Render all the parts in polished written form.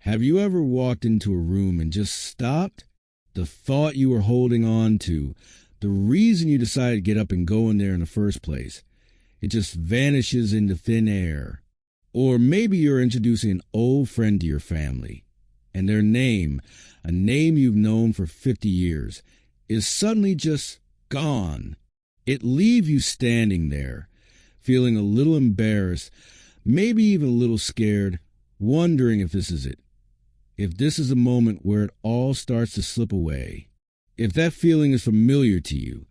Have you ever walked into a room and just stopped? The thought you were holding on to, the reason you decided to get up and go in there in the first place, it just vanishes into thin air. Or maybe you're introducing an old friend to your family, and their name, a name you've known for 50 years, is suddenly just gone. It leaves you standing there, feeling a little embarrassed, maybe even a little scared, wondering if this is it. If this is a moment where it all starts to slip away. If that feeling is familiar to you,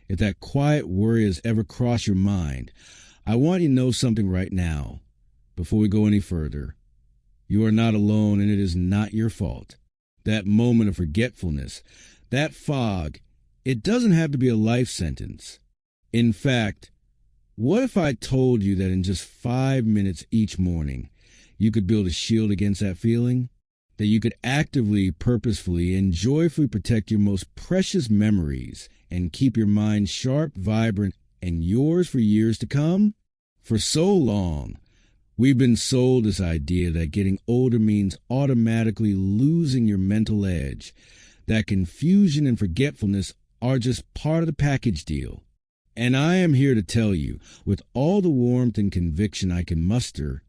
if that quiet worry has ever crossed your mind, I want you to know something right now. Before we go any further, you are not alone and it is not your fault. That moment of forgetfulness, that fog, it doesn't have to be a life sentence. In fact, what if I told you that in just 5 minutes each morning, you could build a shield against that feeling? That you could actively, purposefully, and joyfully protect your most precious memories and keep your mind sharp, vibrant, and yours for years to come? For so long, we've been sold this idea that getting older means automatically losing your mental edge, that confusion and forgetfulness are just part of the package deal. And I am here to tell you, with all the warmth and conviction I can muster,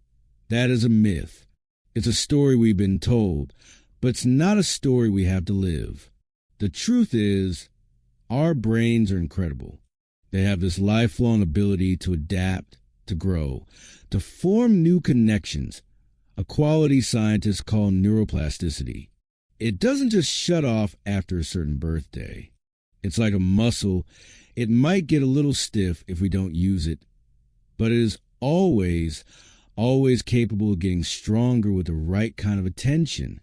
that is a myth. It's a story we've been told, but it's not a story we have to live. The truth is, our brains are incredible. They have this lifelong ability to adapt, to grow, to form new connections, a quality scientists call neuroplasticity. It doesn't just shut off after a certain birthday. It's like a muscle. It might get a little stiff if we don't use it, but it is always capable of getting stronger with the right kind of attention.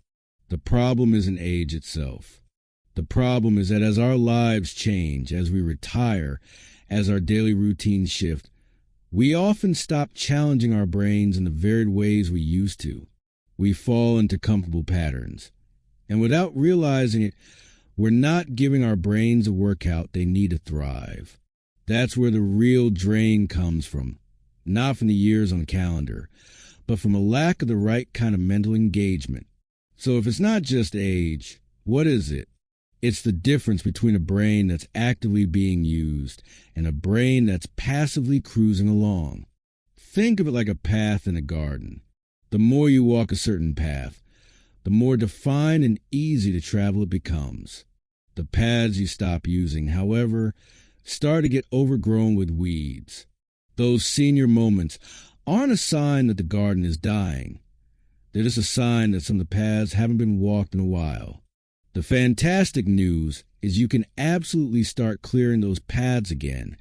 The problem isn't age itself. The problem is that as our lives change, as we retire, as our daily routines shift, we often stop challenging our brains in the varied ways we used to. We fall into comfortable patterns. And without realizing it, we're not giving our brains a workout they need to thrive. That's where the real drain comes from. Not from the years on the calendar, but from a lack of the right kind of mental engagement. So if it's not just age, what is it? It's the difference between a brain that's actively being used and a brain that's passively cruising along. Think of it like a path in a garden. The more you walk a certain path, the more defined and easy to travel it becomes. The paths you stop using, however, start to get overgrown with weeds. Those senior moments aren't a sign that the garden is dying. They're just a sign that some of the paths haven't been walked in a while. The fantastic news is you can absolutely start clearing those paths again,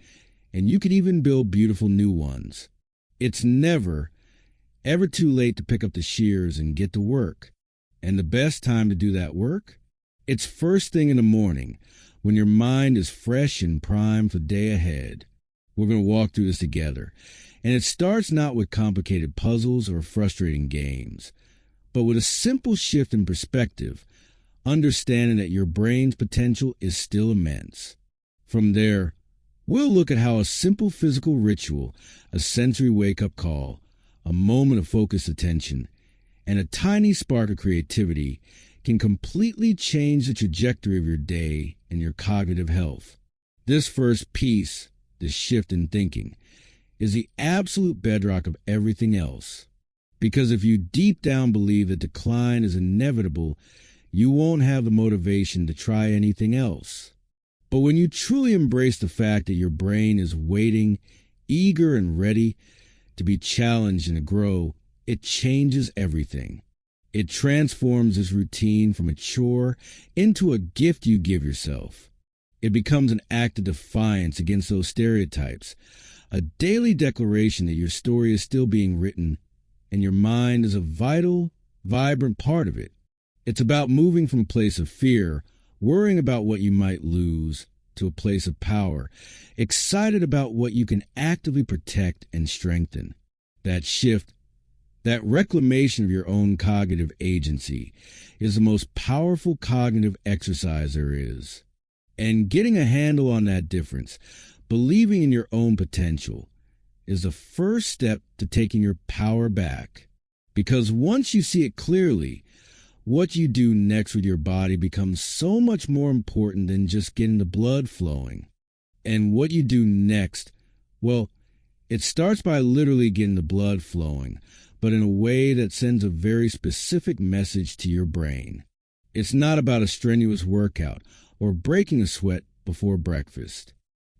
and you can even build beautiful new ones. It's never, ever too late to pick up the shears and get to work. And the best time to do that work? It's first thing in the morning, when your mind is fresh and primed for the day ahead. We're going to walk through this together. And it starts not with complicated puzzles or frustrating games, but with a simple shift in perspective, understanding that your brain's potential is still immense. From there, we'll look at how a simple physical ritual, a sensory wake-up call, a moment of focused attention, and a tiny spark of creativity can completely change the trajectory of your day and your cognitive health. This first piece, this shift in thinking, is the absolute bedrock of everything else. Because if you deep down believe that decline is inevitable, you won't have the motivation to try anything else. But when you truly embrace the fact that your brain is waiting, eager and ready to be challenged and to grow, it changes everything. It transforms this routine from a chore into a gift you give yourself. It becomes an act of defiance against those stereotypes, a daily declaration that your story is still being written and your mind is a vital, vibrant part of it. It's about moving from a place of fear, worrying about what you might lose, to a place of power, excited about what you can actively protect and strengthen. That shift, that reclamation of your own cognitive agency, is the most powerful cognitive exercise there is. And getting a handle on that difference, believing in your own potential, is the first step to taking your power back. Because once you see it clearly, what you do next with your body becomes so much more important than just getting the blood flowing. And what you do next, well, it starts by literally getting the blood flowing, but in a way that sends a very specific message to your brain. It's not about a strenuous workout or breaking a sweat before breakfast.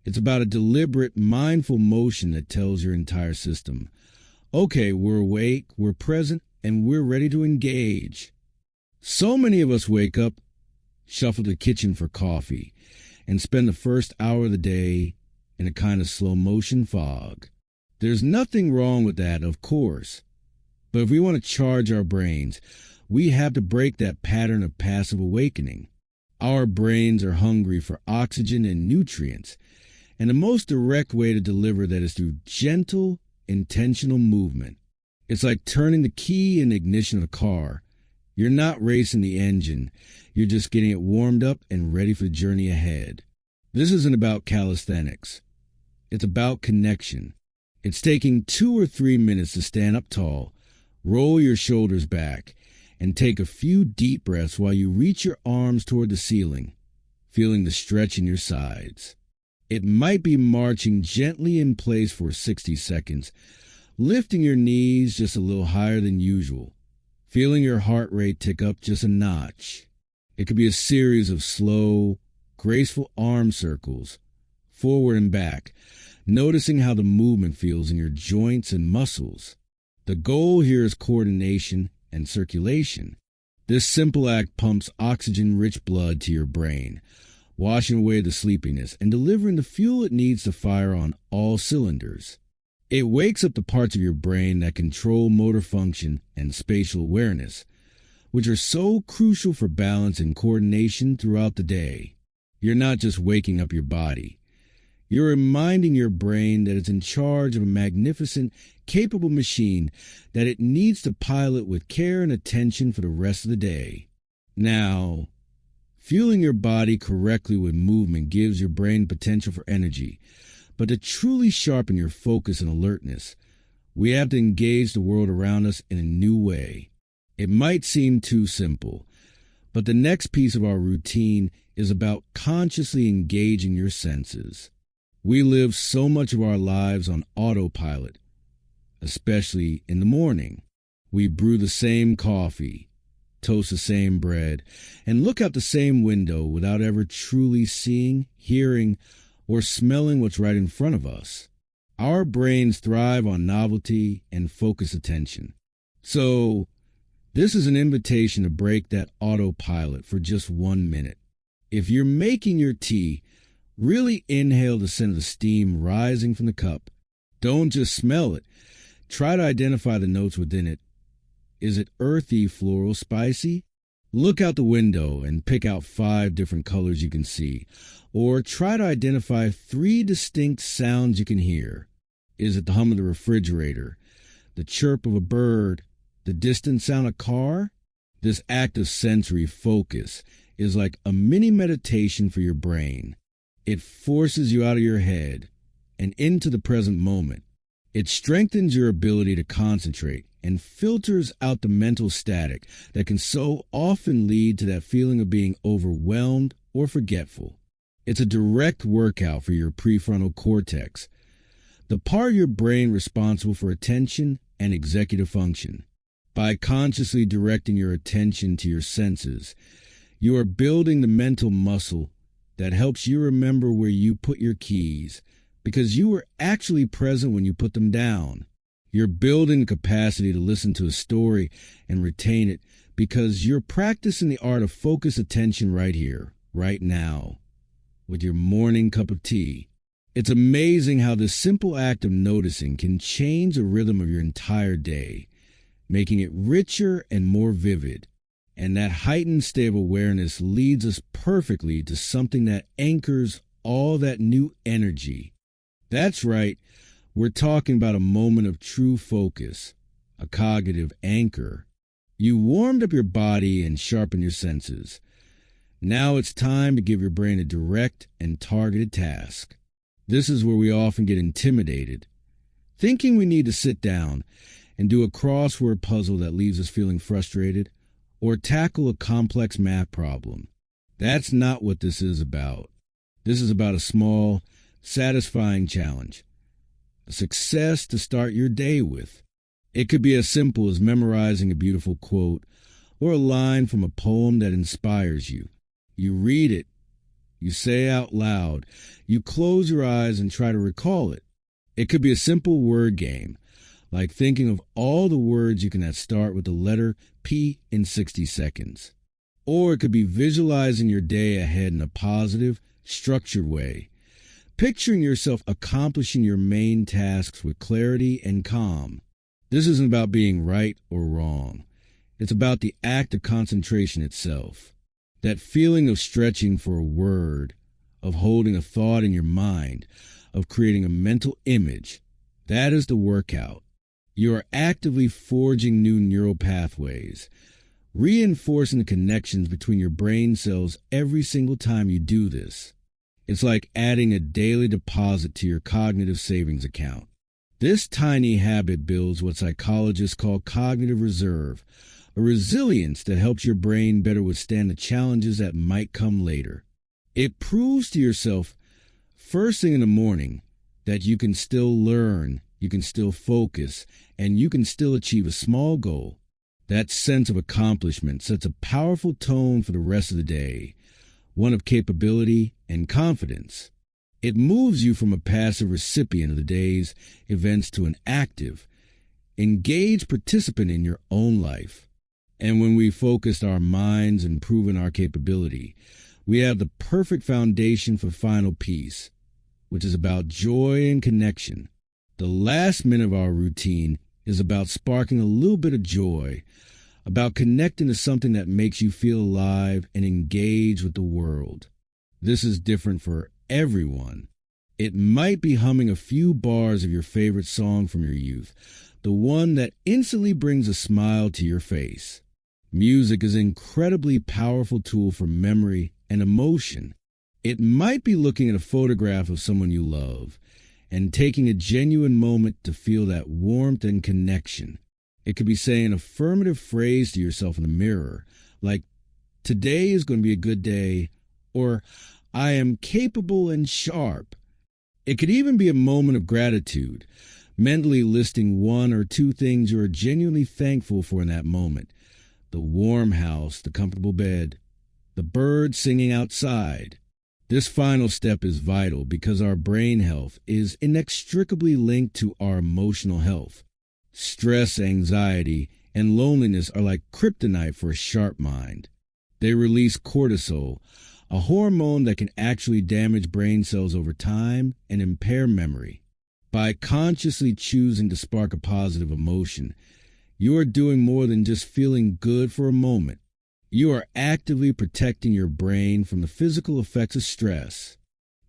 It's about a deliberate, mindful motion that tells your entire system, okay, we're awake, we're present, and we're ready to engage. So many of us wake up, shuffle to the kitchen for coffee, and spend the first hour of the day in a kind of slow motion fog. There's nothing wrong with that, of course. But if we want to charge our brains, we have to break that pattern of passive awakening. Our brains are hungry for oxygen and nutrients, and the most direct way to deliver that is through gentle, intentional movement. It's like turning the key in the ignition of a car. You're not racing the engine. You're just getting it warmed up and ready for the journey ahead. This isn't about calisthenics. It's about connection. It's taking 2 or 3 minutes to stand up tall, roll your shoulders back, and take a few deep breaths while you reach your arms toward the ceiling, feeling the stretch in your sides. It might be marching gently in place for 60 seconds, lifting your knees just a little higher than usual, feeling your heart rate tick up just a notch. It could be a series of slow, graceful arm circles, forward and back, noticing how the movement feels in your joints and muscles. The goal here is coordination and circulation. This simple act pumps oxygen-rich blood to your brain, washing away the sleepiness and delivering the fuel it needs to fire on all cylinders. It wakes up the parts of your brain that control motor function and spatial awareness, which are so crucial for balance and coordination throughout the day. You're not just waking up your body. You're reminding your brain that it's in charge of a magnificent, capable machine that it needs to pilot with care and attention for the rest of the day. Now, fueling your body correctly with movement gives your brain potential for energy, but to truly sharpen your focus and alertness, we have to engage the world around us in a new way. It might seem too simple, but the next piece of our routine is about consciously engaging your senses. We live so much of our lives on autopilot, especially in the morning. We brew the same coffee, toast the same bread, and look out the same window without ever truly seeing, hearing, or smelling what's right in front of us. Our brains thrive on novelty and focused attention. So, this is an invitation to break that autopilot for just 1 minute. If you're making your tea, really inhale the scent of the steam rising from the cup. Don't just smell it. Try to identify the notes within it. Is it earthy, floral, spicy? Look out the window and pick out 5 different colors you can see. Or try to identify 3 distinct sounds you can hear. Is it the hum of the refrigerator, the chirp of a bird, the distant sound of a car? This act of sensory focus is like a mini meditation for your brain. It forces you out of your head and into the present moment. It strengthens your ability to concentrate and filters out the mental static that can so often lead to that feeling of being overwhelmed or forgetful. It's a direct workout for your prefrontal cortex, the part of your brain responsible for attention and executive function. By consciously directing your attention to your senses, you are building the mental muscle that helps you remember where you put your keys, because you were actually present when you put them down. You're building the capacity to listen to a story and retain it because you're practicing the art of focused attention right here, right now, with your morning cup of tea. It's amazing how this simple act of noticing can change the rhythm of your entire day, making it richer and more vivid. And that heightened state of awareness leads us perfectly to something that anchors all that new energy. That's right, we're talking about a moment of true focus, a cognitive anchor. You warmed up your body and sharpened your senses. Now it's time to give your brain a direct and targeted task. This is where we often get intimidated, thinking we need to sit down and do a crossword puzzle that leaves us feeling frustrated or tackle a complex math problem. That's not what this is about. This is about a small, satisfying challenge, a success to start your day with. It could be as simple as memorizing a beautiful quote or a line from a poem that inspires you. You read it, you say it out loud, you close your eyes and try to recall it. It could be a simple word game, like thinking of all the words you can start with the letter P in 60 seconds. Or it could be visualizing your day ahead in a positive, structured way, picturing yourself accomplishing your main tasks with clarity and calm. This isn't about being right or wrong. It's about the act of concentration itself. That feeling of stretching for a word, of holding a thought in your mind, of creating a mental image. That is the workout. You are actively forging new neural pathways, reinforcing the connections between your brain cells every single time you do this. It's like adding a daily deposit to your cognitive savings account. This tiny habit builds what psychologists call cognitive reserve, a resilience that helps your brain better withstand the challenges that might come later. It proves to yourself first thing in the morning that you can still learn, you can still focus, and you can still achieve a small goal. That sense of accomplishment sets a powerful tone for the rest of the day, one of capability and confidence. It moves you from a passive recipient of the day's events to an active, engaged participant in your own life. And when we focused our minds and proven our capability, we have the perfect foundation for final peace, which is about joy and connection. The last minute of our routine is about sparking a little bit of joy, about connecting to something that makes you feel alive and engaged with the world. This is different for everyone. It might be humming a few bars of your favorite song from your youth, the one that instantly brings a smile to your face. Music is an incredibly powerful tool for memory and emotion. It might be looking at a photograph of someone you love and taking a genuine moment to feel that warmth and connection. It could be saying an affirmative phrase to yourself in the mirror, like, "Today is going to be a good day," or "I am capable and sharp." It could even be a moment of gratitude, mentally listing one or two things you are genuinely thankful for in that moment. The warm house, the comfortable bed, the birds singing outside. This final step is vital because our brain health is inextricably linked to our emotional health. Stress, anxiety, and loneliness are like kryptonite for a sharp mind. They release cortisol, a hormone that can actually damage brain cells over time and impair memory. By consciously choosing to spark a positive emotion, you are doing more than just feeling good for a moment. You are actively protecting your brain from the physical effects of stress.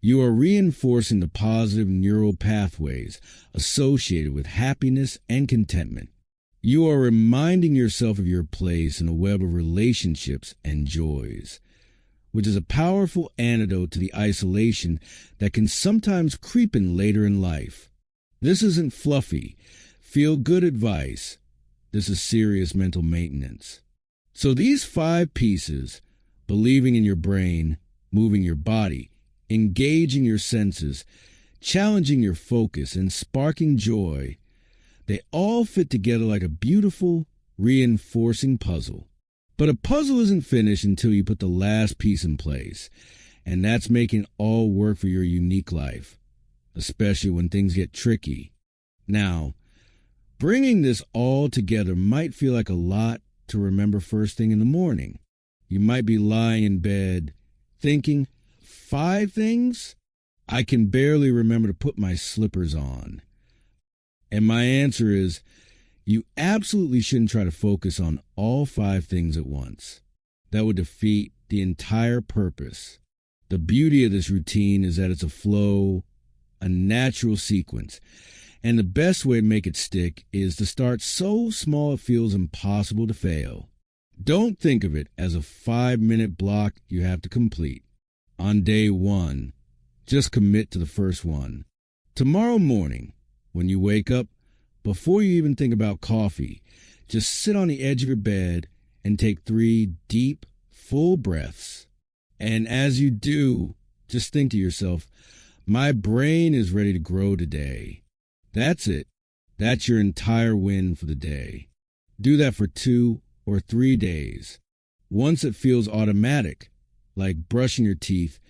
You are reinforcing the positive neural pathways associated with happiness and contentment. You are reminding yourself of your place in a web of relationships and joys, which is a powerful antidote to the isolation that can sometimes creep in later in life. This isn't fluffy, feel-good advice. This is serious mental maintenance. So these 5 pieces, believing in your brain, moving your body, engaging your senses, challenging your focus, and sparking joy, they all fit together like a beautiful, reinforcing puzzle. But a puzzle isn't finished until you put the last piece in place, and that's making it all work for your unique life, especially when things get tricky. Now, bringing this all together might feel like a lot to remember first thing in the morning. You might be lying in bed thinking, 5 things? I can barely remember to put my slippers on. And my answer is, you absolutely shouldn't try to focus on all 5 things at once. That would defeat the entire purpose. The beauty of this routine is that it's a flow, a natural sequence. And the best way to make it stick is to start so small it feels impossible to fail. Don't think of it as a 5-minute block you have to complete. On day 1, just commit to the first one. Tomorrow morning, when you wake up, before you even think about coffee, just sit on the edge of your bed and take 3 deep, full breaths. And as you do, just think to yourself, my brain is ready to grow today. That's it. That's your entire win for the day. Do that for 2 or 3 days. Once it feels automatic, like brushing your teeth,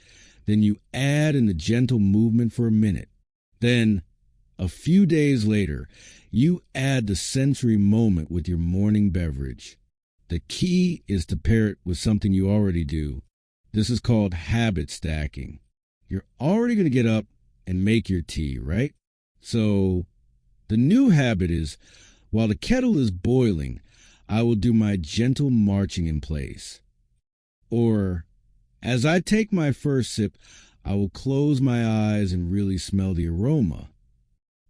then you add in the gentle movement for a minute. Then, a few days later, you add the sensory moment with your morning beverage. The key is to pair it with something you already do. This is called habit stacking. You're already going to get up and make your tea, right? So, the new habit is, while the kettle is boiling, I will do my gentle marching in place. Or, as I take my first sip, I will close my eyes and really smell the aroma.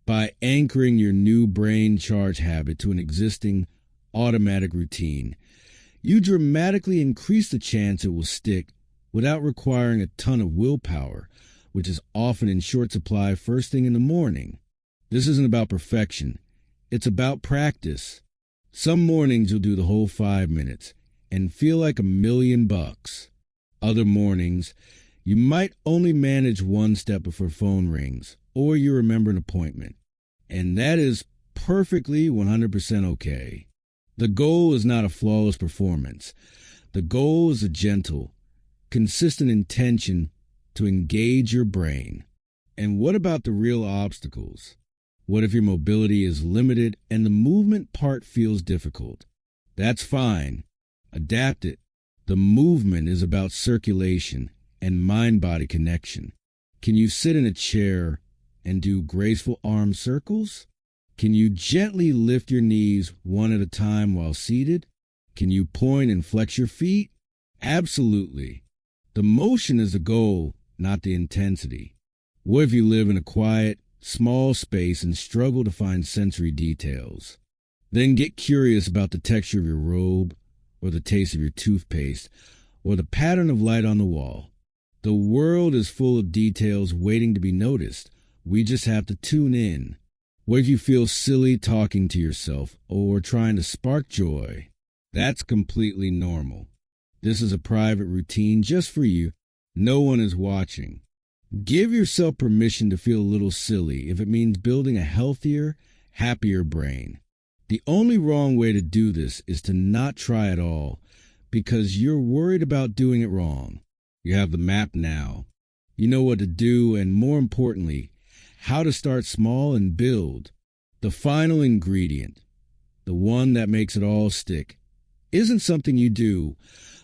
By anchoring your new brain charge habit to an existing automatic routine, you dramatically increase the chance it will stick without requiring a ton of willpower, which is often in short supply first thing in the morning. This isn't about perfection. It's about practice. Some mornings you'll do the whole 5 minutes and feel like $1,000,000. Other mornings, you might only manage 1 step before phone rings or you remember an appointment. And that is perfectly 100% okay. The goal is not a flawless performance. The goal is a gentle, consistent intention to engage your brain. And what about the real obstacles? What if your mobility is limited and the movement part feels difficult? That's fine. Adapt it. The movement is about circulation and mind-body connection. Can you sit in a chair and do graceful arm circles? Can you gently lift your knees one at a time while seated? Can you point and flex your feet? Absolutely. The motion is the goal, not the intensity. What if you live in a quiet, small space and struggle to find sensory details? Then get curious about the texture of your robe, or the taste of your toothpaste, or the pattern of light on the wall. The world is full of details waiting to be noticed. We just have to tune in. What if you feel silly talking to yourself or trying to spark joy? That's completely normal. This is a private routine just for you. No one is watching. Give yourself permission to feel a little silly if it means building a healthier, happier brain. The only wrong way to do this is to not try at all because you're worried about doing it wrong. You have the map now. You know what to do and, more importantly, how to start small and build. The final ingredient, the one that makes it all stick, isn't something you do,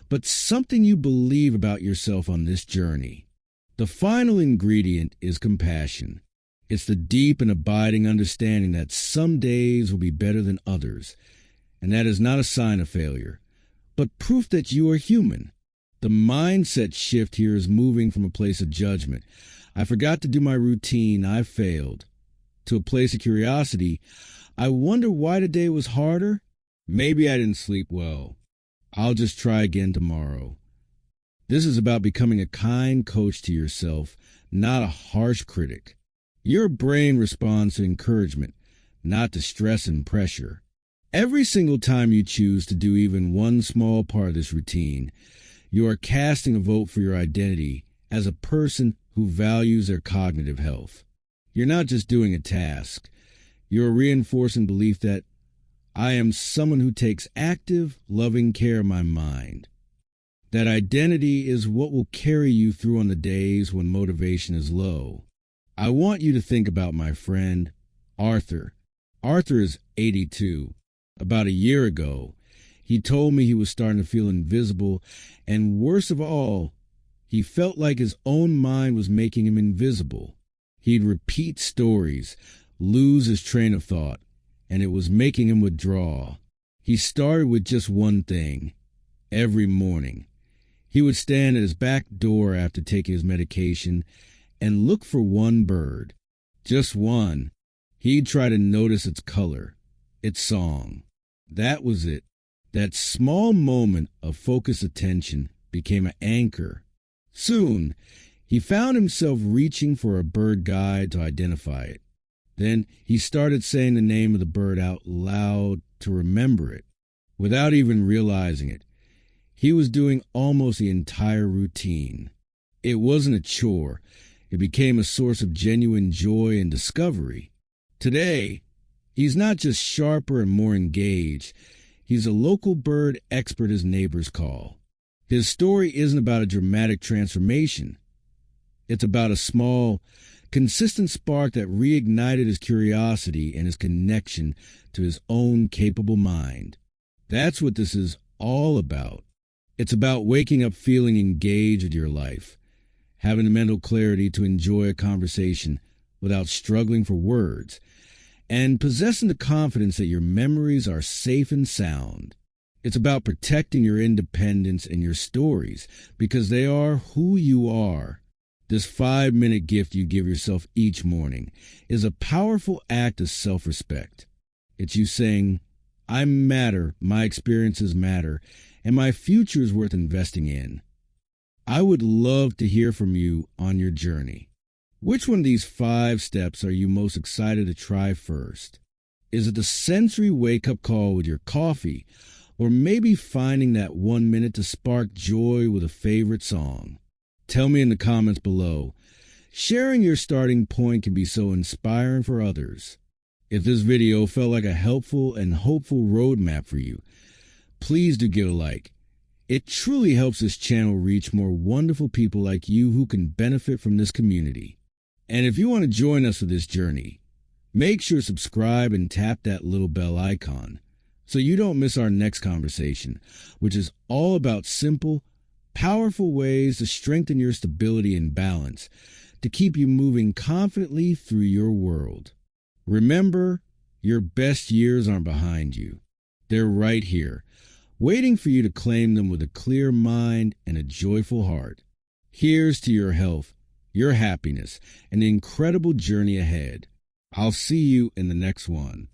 but something you believe about yourself on this journey. The final ingredient is compassion. It's the deep and abiding understanding that some days will be better than others, and that is not a sign of failure, but proof that you are human. The mindset shift here is moving from a place of judgment. I forgot to do my routine, I failed, to a place of curiosity. I wonder why today was harder. Maybe I didn't sleep well. I'll just try again tomorrow. This is about becoming a kind coach to yourself, not a harsh critic. Your brain responds to encouragement, not to stress and pressure. Every single time you choose to do even one small part of this routine, you are casting a vote for your identity as a person who values their cognitive health. You're not just doing a task. You're reinforcing belief that I am someone who takes active, loving care of my mind. That identity is what will carry you through on the days when motivation is low. I want you to think about my friend, Arthur. Arthur is 82. About a year ago, he told me he was starting to feel invisible, and worst of all, he felt like his own mind was making him invisible. He'd repeat stories, lose his train of thought, and it was making him withdraw. He started with just one thing. Every morning, he would stand at his back door after taking his medication and look for one bird. Just one. He'd try to notice its color, its song. That was it. That small moment of focused attention became an anchor. Soon, he found himself reaching for a bird guide to identify it. Then he started saying the name of the bird out loud to remember it. Without even realizing it, he was doing almost the entire routine. It wasn't a chore. It became a source of genuine joy and discovery. Today, he's not just sharper and more engaged. He's a local bird expert his neighbors call. His story isn't about a dramatic transformation. It's about a small, consistent spark that reignited his curiosity and his connection to his own capable mind. That's what this is all about. It's about waking up feeling engaged with your life, having the mental clarity to enjoy a conversation without struggling for words, and possessing the confidence that your memories are safe and sound. It's about protecting your independence and your stories because they are who you are. This 5-minute gift you give yourself each morning is a powerful act of self-respect. It's you saying, I matter, my experiences matter, and my future is worth investing in. I would love to hear from you on your journey. Which one of these 5 steps are you most excited to try first? Is it the sensory wake-up call with your coffee, or maybe finding that 1 minute to spark joy with a favorite song? Tell me in the comments below. Sharing your starting point can be so inspiring for others. If this video felt like a helpful and hopeful roadmap for you, please do give a like. It truly helps this channel reach more wonderful people like you who can benefit from this community. And if you want to join us for this journey, make sure to subscribe and tap that little bell icon so you don't miss our next conversation, which is all about simple, powerful ways to strengthen your stability and balance to keep you moving confidently through your world. Remember, your best years aren't behind you. They're right here, waiting for you to claim them with a clear mind and a joyful heart. Here's to your health, your happiness, and the incredible journey ahead. I'll see you in the next one.